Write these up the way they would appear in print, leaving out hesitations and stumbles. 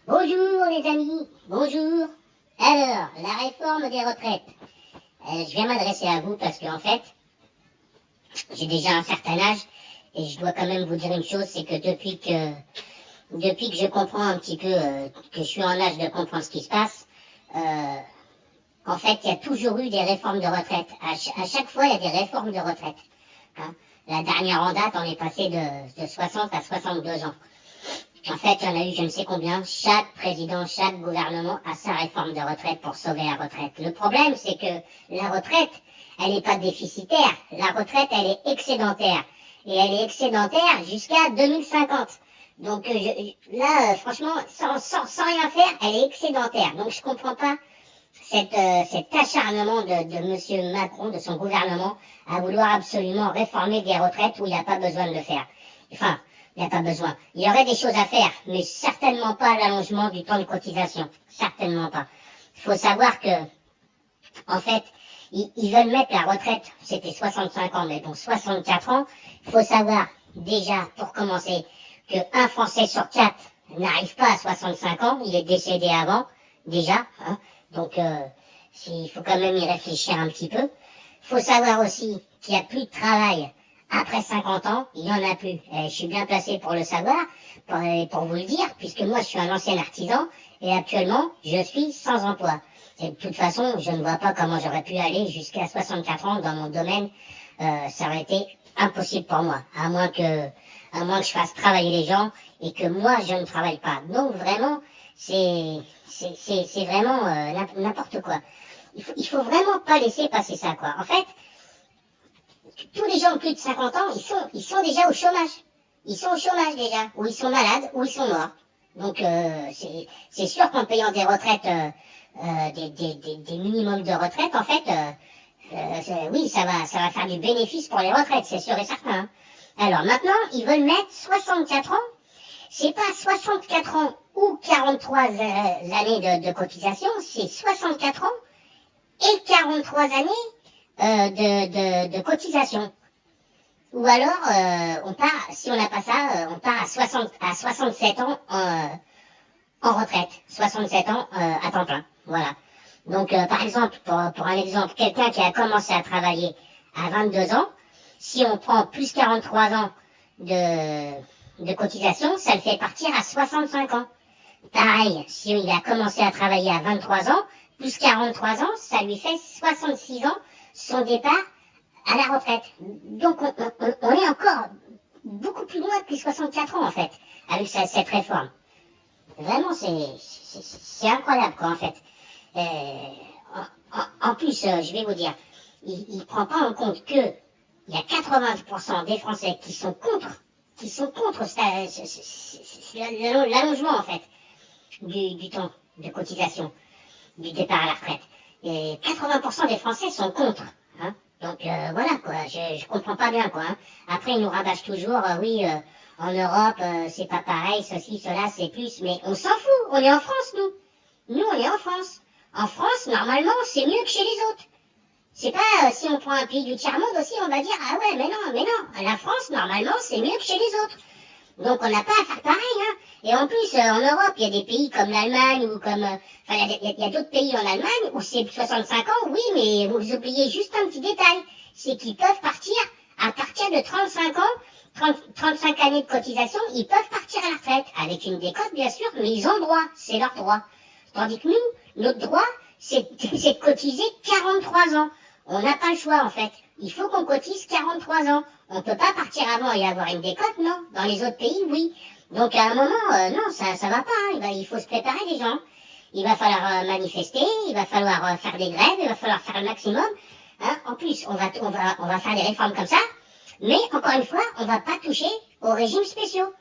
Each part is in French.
Bonjour les amis, bonjour. Alors, la réforme des retraites. Je viens m'adresser à vous parce qu'en fait, j'ai déjà un certain âge et je dois quand même vous dire une chose, c'est que depuis que je comprends un petit peu, que je suis en âge de comprendre ce qui se passe, en fait, il y a toujours eu des réformes de retraite. À chaque fois, il y a des réformes de retraite. Hein. La dernière en date, on est passé de 60 à 62 ans. En fait, il y en a eu je ne sais combien. Chaque président, chaque gouvernement a sa réforme de retraite pour sauver la retraite. Le problème, c'est que la retraite, elle n'est pas déficitaire. La retraite, elle est excédentaire. Et elle est excédentaire jusqu'à 2050. Donc là, franchement, sans rien faire, elle est excédentaire. Donc je comprends pas cet acharnement de Monsieur Macron, de son gouvernement, à vouloir absolument réformer des retraites où il n'y a pas besoin de le faire. Enfin, il n'y a pas besoin. Il y aurait des choses à faire, mais certainement pas l'allongement du temps de cotisation. Certainement pas. Il faut savoir que, en fait, ils veulent mettre la retraite, c'était 65 ans, mais bon, 64 ans. Il faut savoir, déjà, pour commencer, qu'un Français sur 4 n'arrive pas à 65 ans, il est décédé avant, déjà, hein. Donc, il faut quand même y réfléchir un petit peu. Il faut savoir aussi qu'il n'y a plus de travail après 50 ans, il n'y en a plus. Et je suis bien placé pour le savoir, pour vous le dire, puisque moi je suis un ancien artisan et actuellement je suis sans emploi. Et de toute façon, je ne vois pas comment j'aurais pu aller jusqu'à 64 ans dans mon domaine. Ça aurait été impossible pour moi, à moins que je fasse travailler les gens et que moi je ne travaille pas. Donc vraiment, c'est vraiment n'importe quoi. Il faut vraiment pas laisser passer ça, quoi. En fait, tous les gens de plus de 50 ans, ils sont déjà au chômage. Ils sont au chômage déjà, ou ils sont malades, ou ils sont morts. Donc c'est sûr qu'en payant des retraites, des minimums de retraite, en fait, oui, ça va faire du bénéfice pour les retraites, c'est sûr et certain. Hein. Alors maintenant, ils veulent mettre 64 ans. C'est pas 64 ans ou 43 années de cotisation, c'est 64 ans et 43 années de cotisation. Ou alors, on part, si on n'a pas ça, on part à 67 ans en retraite. 67 ans à temps plein. Voilà. Donc, par exemple, pour un exemple, quelqu'un qui a commencé à travailler à 22 ans, si on prend plus 43 ans de cotisation, ça le fait partir à 65 ans. Pareil, si il a commencé à travailler à 23 ans, plus 43 ans, ça lui fait 66 ans son départ à la retraite. Donc on est encore beaucoup plus loin que les 64 ans en fait, avec cette réforme. Vraiment, c'est incroyable quoi en fait. En plus, je vais vous dire, il ne prend pas en compte que il y a 80% des Français qui sont contre l'allongement en fait du temps de cotisation du départ à la retraite. Et 80% des Français sont contre. Hein. Donc voilà quoi, je comprends pas bien quoi. Hein. Après ils nous rabâchent toujours, oui, en Europe c'est pas pareil, ceci, cela, c'est plus, mais on s'en fout, on est en France nous. Nous on est en France. En France, normalement, c'est mieux que chez les autres. C'est pas si on prend un pays du tiers-monde aussi, on va dire, ah ouais, mais non, la France, normalement, c'est mieux que chez les autres. Donc on n'a pas à faire pareil, hein. Et en plus, en Europe, il y a des pays comme l'Allemagne ou comme... Enfin, il y a d'autres pays en Allemagne où c'est 65 ans, oui, mais vous oubliez juste un petit détail. C'est qu'ils peuvent partir à partir de 35 ans, 35 années de cotisation, ils peuvent partir à la retraite. Avec une décote, bien sûr, mais ils ont droit, c'est leur droit. Tandis que nous, notre droit, c'est de cotiser 43 ans. On n'a pas le choix, en fait. Il faut qu'on cotise 43 ans. On ne peut pas partir avant et avoir une décote, non. Dans les autres pays, oui. Donc à un moment, non, ça va pas. Hein. Il faut se préparer les gens. Il va falloir manifester, il va falloir faire des grèves, il va falloir faire le maximum. Hein. En plus, on va faire des réformes comme ça. Mais encore une fois, on va pas toucher aux régimes spéciaux.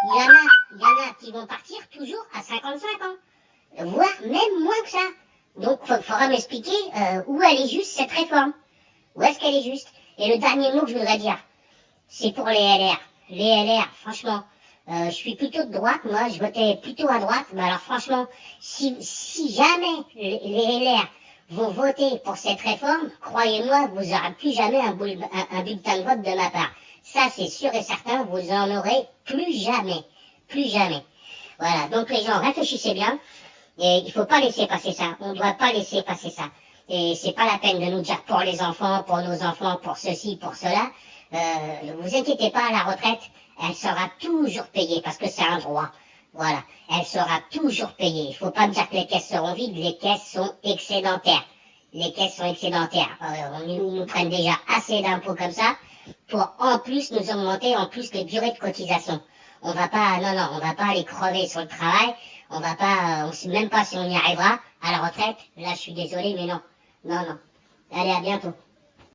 Il y en a qui vont partir toujours à 55 ans, voire même moins que ça. Donc, il faudra m'expliquer où elle est juste cette réforme. Où est-ce qu'elle est juste? Et le dernier mot que je voudrais dire, c'est pour les LR. Les LR, franchement, je suis plutôt de droite, moi, je votais plutôt à droite. Mais alors franchement, si jamais les LR vont voter pour cette réforme, croyez-moi, vous n'aurez plus jamais un bulletin de vote de ma part. Ça, c'est sûr et certain, vous en aurez plus jamais. Plus jamais. Voilà, donc les gens, réfléchissez bien, et il faut pas laisser passer ça, on ne doit pas laisser passer ça. Et c'est pas la peine de nous dire pour les enfants, pour nos enfants, pour ceci, pour cela. Ne vous inquiétez pas, la retraite, elle sera toujours payée, parce que c'est un droit. Voilà, elle sera toujours payée. Il faut pas me dire que les caisses seront vides, les caisses sont excédentaires. Les caisses sont excédentaires. Ils nous prennent déjà assez d'impôts comme ça, pour en plus nous augmenter en plus les durées de cotisation. On va pas, non, non, on va pas aller crever sur le travail, on va pas, on sait même pas si on y arrivera à la retraite. Là, je suis désolé, mais non. Non, non. Allez, à bientôt.